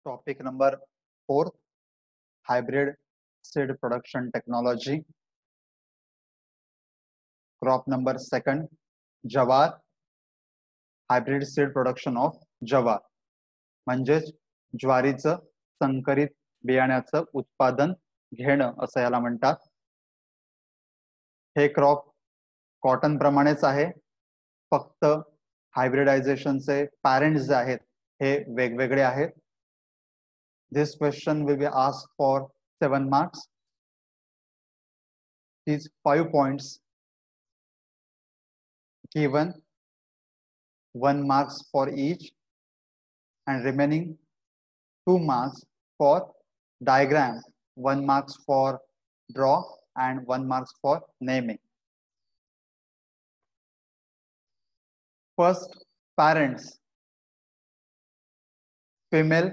Topic number 4, hybrid seed production technology. Crop number 2, Jawar, hybrid seed production of Jawar. म्हणजेच ज्वारीचं संकरित बियाण्याचं उत्पादन घेणं असं याला म्हणतात. हे क्रॉप कॉटन प्रमाणेच आहे, फक्त हायब्रिडायझेशनचे पॅरेंट्स जे आहेत हे वेगवेगळे आहेत. This question will be asked for 7 marks. These 5 points given, 1 marks for each, and remaining 2 marks for diagram, 1 marks for draw, and 1 marks for naming. First, parents. Female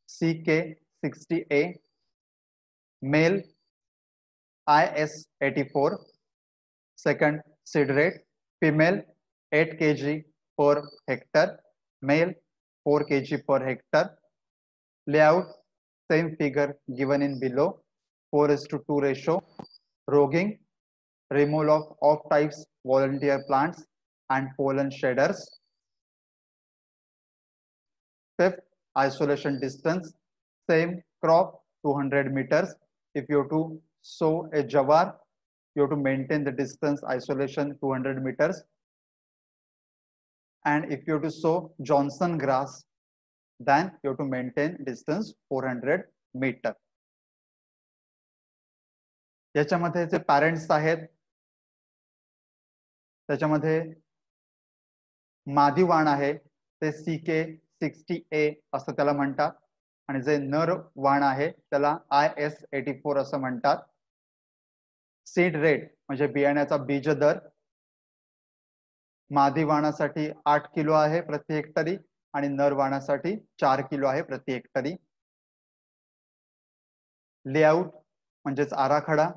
CK60A, male IS84. Second, seed rate. Female 8 kg per hectare, male 4 kg per hectare. Layout, same figure given in below, 4:2 ratio. Rogging, removal of off-types volunteer plants and pollen shaders. Fifth, isolation distance, same crop 200 meters. If you have to sow a jawar, you have to maintain the distance isolation 200 meters. And if you have to sow Johnson grass, then you have to maintain distance 400 meter. याच्यामध्ये जे parents आहेत त्याच्यामध्ये मादी वाण आहे ते CK60A असं त्याला म्हणतात आणि जे नर वाण आहे त्याला IS84 असं म्हणतात. सीड रेट म्हणजे बियाण्याचा बीज दर मादी वाणासाठी 8 किलो आहे प्रति हेक्टरी आणि नर वाणासाठी 4 किलो आहे प्रति हेक्टरी. लेआउट म्हणजेच आराखडा,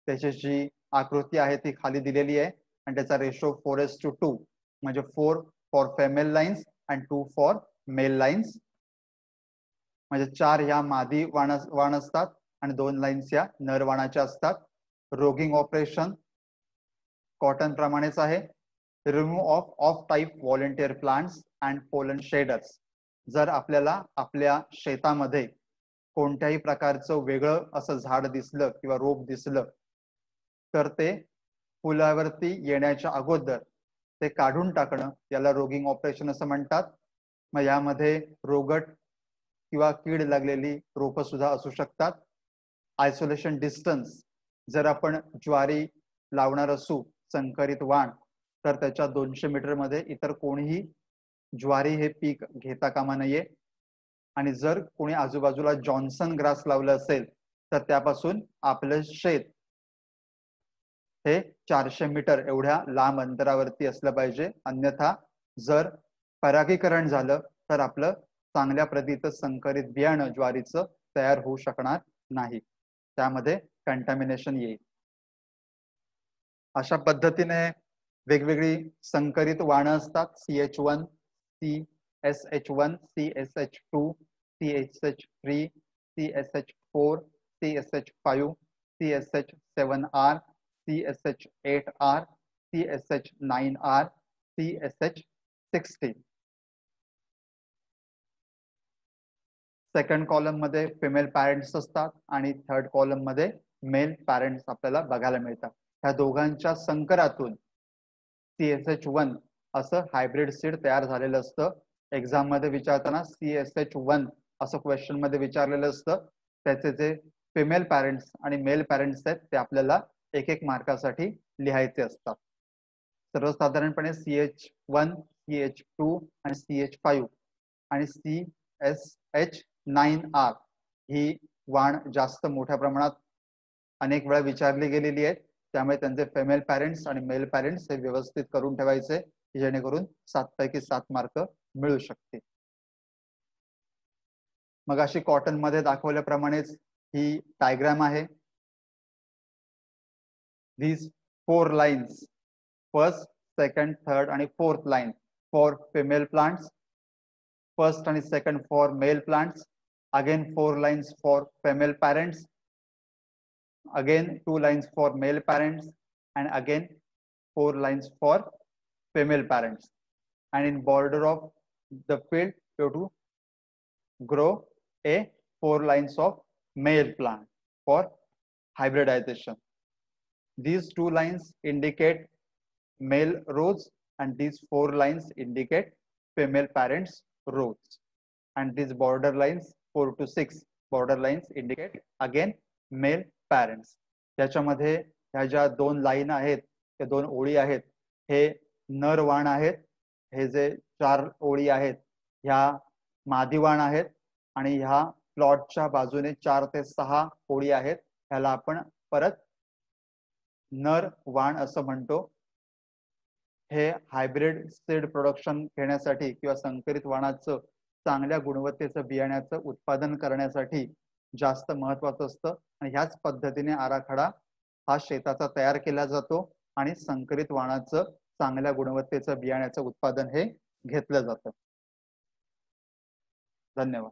त्याची जी आकृती आहे ती खाली दिलेली आहे आणि त्याचा रेशो 4:2 म्हणजे 4 for female lines and 2 for male lines. म्हणजे 4 ह्या मादी वाण असतात आणि 2 लाईन्स या नर वाणाच्या असतात. रोगिंग ऑपरेशन कॉटन प्रमाणेच आहे. Remove of type volunteer plants and pollen shaders. जर आपल्याला आपल्या शेतामध्ये कोणत्याही प्रकारचं वेगळं असं झाड दिसलं किंवा रोप दिसलं तर ते फुलावरती येण्याच्या अगोदर ते काढून टाकणं याला रोगिंग ऑपरेशन असं म्हणतात. मग यामध्ये रोगट किंवा कीड लागलेली रोपं सुद्धा असू शकतात. आयसोलेशन डिस्टन्स, जर आपण ज्वारी लावणार असू संकरित वाण तर त्याच्या 200 मीटर मध्ये इतर कोणीही ज्वारी हे पीक घेता कामा नये. आणि जर कोणी आजूबाजूला जॉन्सन ग्रास लावलं असेल तर त्यापासून आपलं शेत हे 400 मीटर एवढ्या लांब अंतरावरती असलं पाहिजे. अन्यथा जर परागीकरण झालं तर आपलं चांगल्या प्रतीचं संकरित बियाणं ज्वारीचं तयार होऊ शकणार नाही, त्यामध्ये कंटॅमिनेशन येईल. अशा पद्धतीने वेगवेगळी संकरित वाणं असतात. CH1, CSH1, CSH2, CSH3, CSH4, CSH5, CSH7R, CSH8R, CSH9R, CSH16. Second column मध्ये फिमेल पॅरेंट्स असतात आणि थर्ड कॉलम मध्ये मेल पॅरेंट्स आपल्याला बघायला मिळतात. ह्या दोघांच्या संकरातून CSH1 असं हायब्रिड सीड तयार झालेलं असतं. एक्झाम मध्ये विचारताना CSH1 असं क्वेश्चन मध्ये विचारलेलं असतं. त्याचे जे फिमेल पॅरेंट्स आणि मेल पॅरेंट्स आहेत ते आपल्याला एक एक मार्कासाठी लिहायचे असतात. सर्वसाधारणपणे CH1, CH2 आणि CH5 आणि CSH9R ही वाण जास्त मोठ्या प्रमाणात अनेक वेळा विचारली गेलेली आहेत. त्यामुळे त्यांचे फिमेल पॅरेंट्स आणि मेल पॅरेंट्स हे व्यवस्थित करून ठेवायचे जेणेकरून 7 पैकी 7 मार्क मिळू शकतील. मग अशी कॉटन मध्ये दाखवल्याप्रमाणेच ही डायग्राम आहे. These 4 lines, first, second, third आणि fourth line for female plants first and second for male plants, again 4 lines for female parents, again 2 lines for male parents, and again 4 lines for female parents. And in border of the field, you have to grow a 4 lines of male plant for hybridization. These 2 lines indicate male rows and these 4 lines indicate female parents rows. And these border lines 4 to 6 border lines indicate again male parents. त्याच्यामध्ये ह्या ज्या 2 line आहेत, त्या 2 ओळी आहेत, हे नर वाण आहेत. हे जे 4 ओळी आहेत ह्या मादी वाण आहेत आणि ह्या प्लॉटच्या बाजूने 4 ते 6 ओळी आहेत, ह्याला आपण परत नर वाण असं म्हणतो. हे हायब्रिड सीड प्रोडक्शन घेण्यासाठी किंवा संकरित वाणाचं चांगल्या गुणवत्तेचं बियाण्याचं उत्पादन करण्यासाठी जास्त महत्वाचं असतं आणि ह्याच पद्धतीने आराखडा हा शेताचा तयार केला जातो आणि संकरित वाणाचं चांगल्या गुणवत्तेचं बियाण्याचं उत्पादन हे घेतलं जातं. धन्यवाद.